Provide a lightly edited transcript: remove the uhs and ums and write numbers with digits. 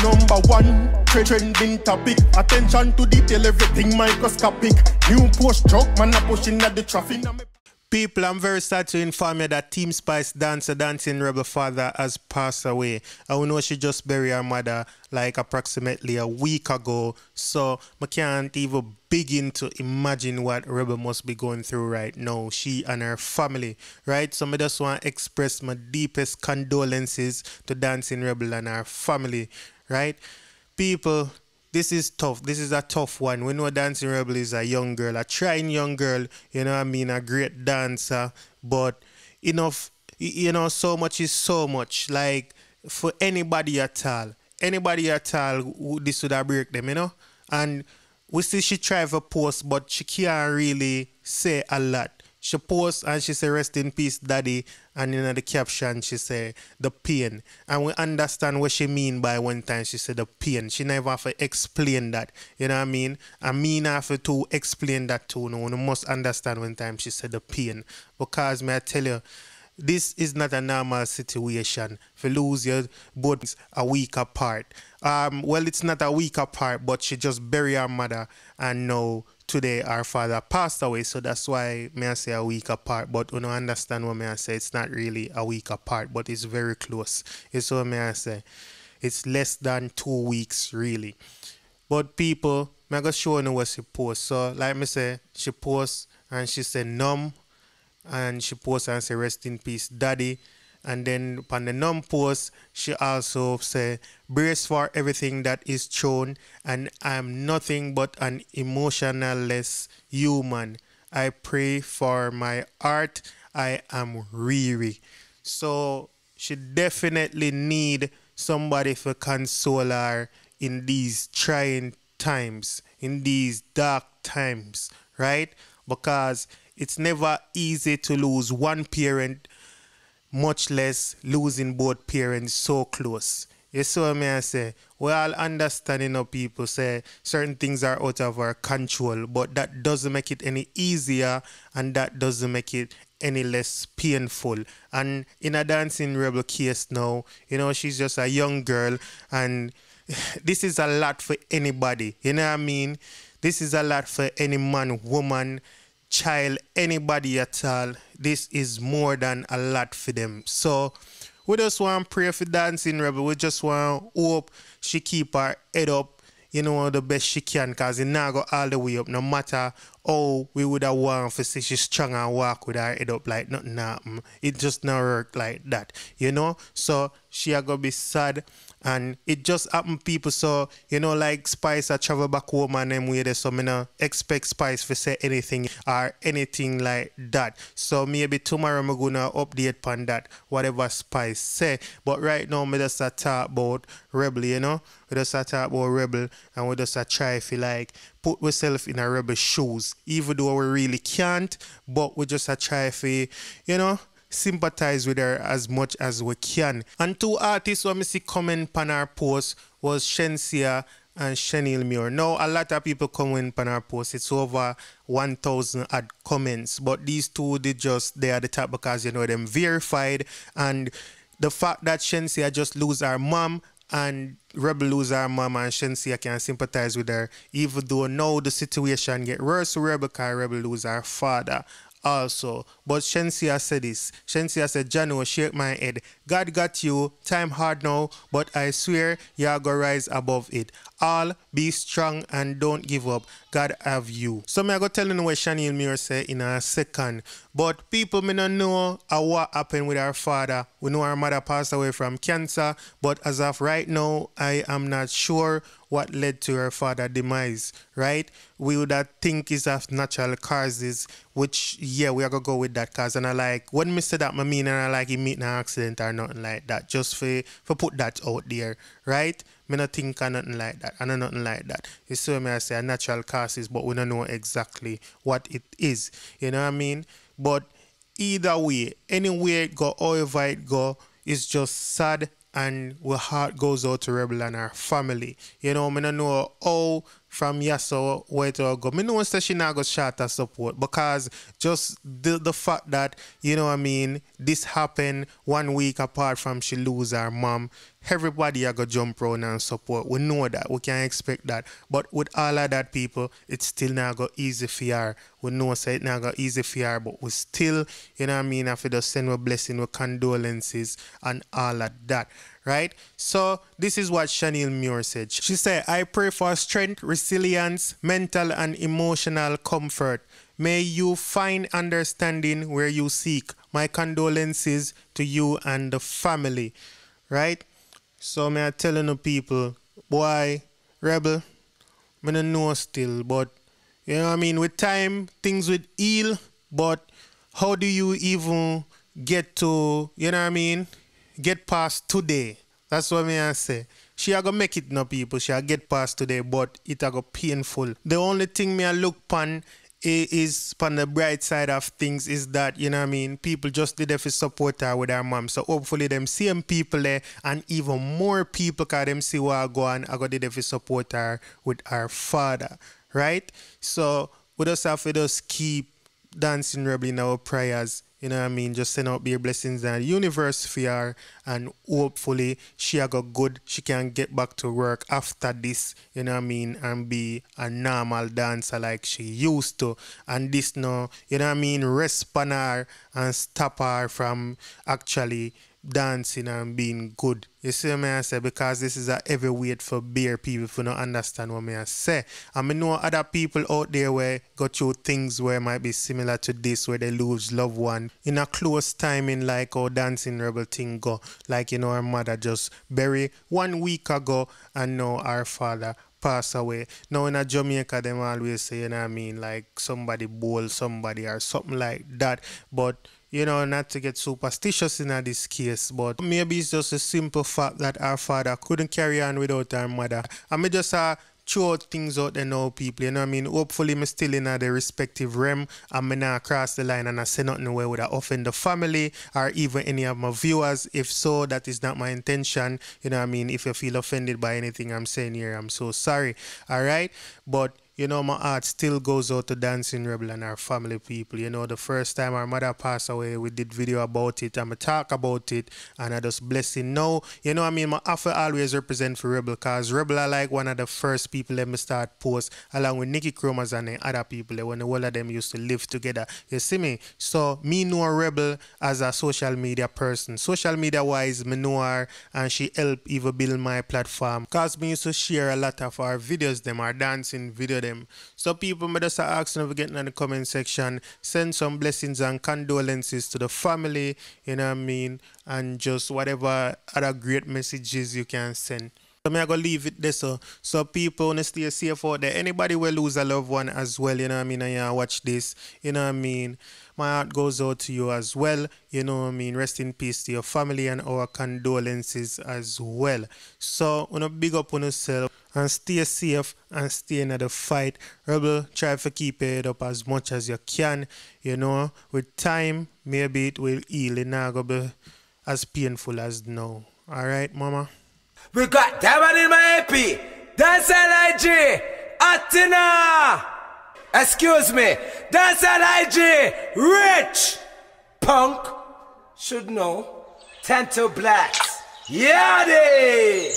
number one. Trending topic. Attention to detail, everything microscopic. New post truck, man a pushing at the traffic. People, I'm very sad to inform you that Team Spice dancer, Dancing Rebel father, has passed away. I know she just buried her mother like approximately a week ago. So I can't even begin to imagine what Rebel must be going through right now. She and her family, right? So I just want to express my deepest condolences to Dancing Rebel and her family, right? People, this is tough. This is a tough one. We know Dancing Rebel is a young girl, a trying young girl, you know what I mean, a great dancer, but enough, you know, so much is so much. Like, for anybody at all, this would have break them, you know? And we see she try for post, but she can't really say a lot. She posts and she say, rest in peace, daddy. And in the caption, she say, the pain. And we understand what she mean by one time she said the pain. She never have to explain that. You know what I mean? And me not have to explain that too. No, you must understand one time she said the pain. Because, may I tell you, this is not a normal situation. If you lose your both a week apart. Well, it's not a week apart, but she just buried her mother, and now today our father passed away. So that's why may I say a week apart. But you don't understand what may I say. It's not really a week apart, but it's very close. It's what may I say. It's less than 2 weeks really. But people, I'm gonna show you what she posts. So like me say, she posts and she said numb. And she posts and say rest in peace daddy. And then upon the numb post she also say brace for everything that is thrown, and I'm nothing but an emotionless human. I pray for my heart, I am weary. So she definitely need somebody to console her in these trying times, in these dark times, right? Because it's never easy to lose one parent, much less losing both parents so close. You see what I say? We all understand, you know, people say certain things are out of our control, but that doesn't make it any easier, and that doesn't make it any less painful. And in a Dancing Rebel case now, you know, she's just a young girl, and this is a lot for anybody. You know what I mean? This is a lot for any man, woman, child, anybody at all. This is more than a lot for them. So we just want to pray for Dancing Rebel. We just want to hope she keep her head up, you know, the best she can, because it now go all the way up. No matter how we would have wanted to see she's strong and walk with her head up like nothing happen. It just not work like that, you know. So she are gonna be sad. And it just happened, people. So, you know, like Spice, I travel back home and them way there. So, I don't expect Spice to say anything or anything like that. So, maybe tomorrow I'm going to update on that, whatever Spice say. But right now, I just talk about Rebel, you know. We just talk about Rebel, and we just try to, like, put ourselves in a Rebel shoes. Even though we really can't, but we just try to, you know, sympathize with her as much as we can. And two artists when I see comment on our post was Shenseea and Chanel Muir. Now a lot of people comment on our post. It's over 1,000 odd comments, but these two they are the top because you know them verified. And the fact that Shenseea just lose her mom and Rebel lose her mom, and Shenseea can sympathize with her, even though now the situation get worse with Rebel because Rebel lose her father also. But Shenseea said this. Shenseea said, Jano, shake my head. God got you. Time hard now, but I swear you're gonna rise above it. All be strong and don't give up. God have you. So me I go tell you what Chanel Muir say in a second. But people may not know what happened with her father. We know her mother passed away from cancer, but as of right now, I am not sure what led to her father's demise, right? We would think is of natural causes, which, yeah, we are going to go with that cause. And I like, when me say that, I mean, and I like he meet an accident or nothing like that, just for put that out there, right? Me not think of nothing like that, and nothing like that. You see what I say, natural causes, but we don't know exactly what it is, you know what I mean? But either way, anywhere it go, however it go, it's just sad, and our heart goes out to Rebel and her family. You know, I don't know how from Yasso where to go. Me know that she not go short of support because just the fact that, you know what I mean, this happened 1 week apart from she lose her mom. Everybody are going to jump around and support. We know that. We can expect that. But with all of that, people, it's still not go easy for her. We know say it not go easy for her, but we still, you know what I mean, have to just send a blessing with condolences and all of that. Right? So this is what Chanel Muir said. She said, I pray for strength, resilience, mental and emotional comfort. May you find understanding where you seek. My condolences to you and the family. Right? So me I telling the people, boy, Rebel, I don't know still, but you know what I mean, with time things will heal, but how do you even get to, you know what I mean, get past today? That's what me I say. She a go make it no people, she a get past today, but it a go painful. The only thing me I look pan is on the bright side of things is that, you know what I mean, people just did it for support her with her mom. So hopefully them same people there and even more people can them see what I go on, I go did it for support her with her father. Right? So we just have to just keep Dancing Rebel in our prayers. You know what I mean? Just send out their blessings and universe for her, and hopefully she a go good. She can get back to work after this, you know what I mean, and be a normal dancer like she used to. And this no, you know what I mean, respond her and stop her from actually dancing and being good. You see what I say? Because this is a heavy weight for bare people if you don't understand what I say. And I know other people out there where go through things where it might be similar to this, where they lose loved one in a close timing, like how Dancing Rebel thing go. Like, you know, her mother just buried 1 week ago and now her father pass away. Now in a Jamaica, them always say, you know what I mean, like somebody bowl somebody or something like that. But you know, not to get superstitious in this case, but maybe it's just a simple fact that our father couldn't carry on without our mother. I mean, just throw out things out there now, people, you know what I mean? Hopefully, I'm still in the respective realm and I'm not cross the line and I say nothing where would I offend the family or even any of my viewers. If so, that is not my intention. You know what I mean? If you feel offended by anything I'm saying here, I'm so sorry. All right? But you know, my heart still goes out to Dancing Rebel and our family people. You know, the first time our mother passed away, we did video about it and I talk about it and I just blessing now. You know what I mean? I have to always represent for Rebel because Rebel are like one of the first people that me start post along with Nikki Chromas and the other people when the whole of them used to live together. You see me? So me know Rebel as a social media person. Social media wise, me know her and she helped even build my platform because me used to share a lot of our videos, them, our dancing video them. So people, me just asking if we get in the comment section, send some blessings and condolences to the family, you know what I mean, and just whatever other great messages you can send. So I'm going to leave it there so people want to stay safe out there. Anybody will lose a loved one as well, you know what I mean, and you watch this, you know what I mean. My heart goes out to you as well, you know what I mean. Rest in peace to your family and our condolences as well. So, wanna big up on yourself and stay safe and stay in the fight. Rebel, try to keep your head up as much as you can, you know. With time, maybe it will heal. It's not going to be as painful as now. Alright, mama? We got Diamond in my AP. That's LIG. Atina. Excuse me. That's LIG. Rich. Punk. Should know. 10 to blacks. Yeah, they.